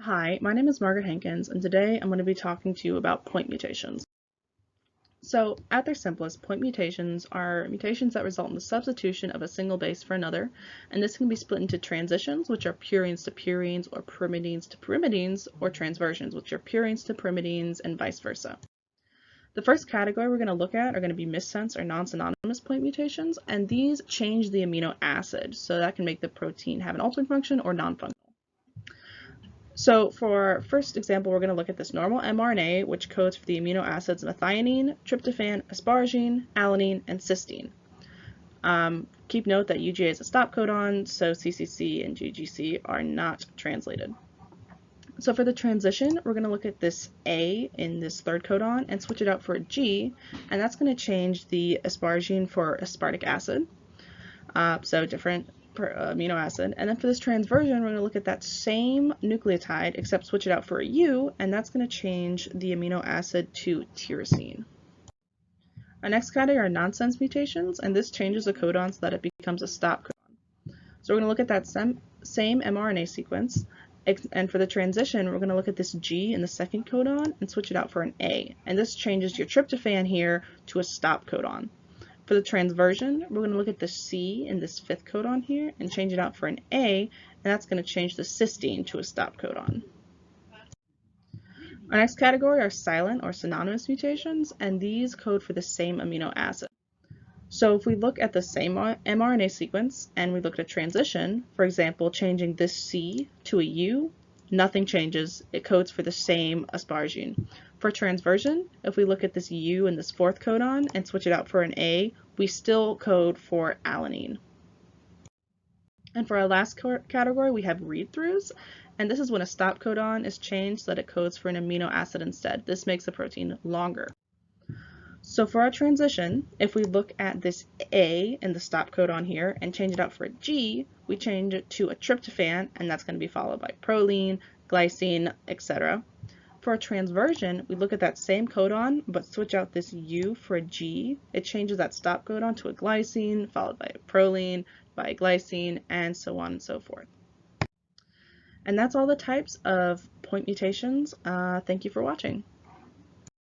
Hi, my name is Margaret Hankins, and today I'm going to be talking to you about point mutations. So, at their simplest, point mutations are mutations that result in the substitution of a single base for another, and this can be split into transitions, which are purines to purines, or pyrimidines to pyrimidines, or transversions, which are purines to pyrimidines, and vice versa. The first category we're going to look at are going to be missense or non-synonymous point mutations, and these change the amino acid, so that can make the protein have an altering function or non-functional. So for our first example, we're going to look at this normal mRNA, which codes for the amino acids methionine, tryptophan, asparagine, alanine, and cysteine. Keep note that UGA is a stop codon, so CCC and GGC are not translated. So for the transition, we're going to look at this A in this third codon and switch it out for a G, and that's going to change the asparagine for aspartic acid. So different amino acid. And then for this transversion, we're going to look at that same nucleotide, except switch it out for a U, and that's going to change the amino acid to tyrosine. Our next category are nonsense mutations, and this changes the codon so that it becomes a stop codon. So we're going to look at that same mRNA sequence, and for the transition, we're going to look at this G in the second codon and switch it out for an A. And this changes your tryptophan here to a stop codon. For the transversion, we're going to look at the C in this fifth codon here and change it out for an A, and that's going to change the cysteine to a stop codon. Our next category are silent or synonymous mutations, and these code for the same amino acid. So if we look at the same mRNA sequence and we look at a transition, for example, changing this C to a U, nothing changes. It codes for the same asparagine. For transversion, if we look at this U in this fourth codon and switch it out for an A, we still code for alanine. And for our last category, we have read-throughs, and this is when a stop codon is changed so that it codes for an amino acid instead. This makes the protein longer. So for our transition, if we look at this A in the stop codon here and change it out for a G, we change it to a tryptophan, and that's going to be followed by proline, glycine, etc. For a transversion, we look at that same codon, but switch out this U for a G. It changes that stop codon to a glycine, followed by a proline, by a glycine, and so on and so forth. And that's all the types of point mutations. Thank you for watching.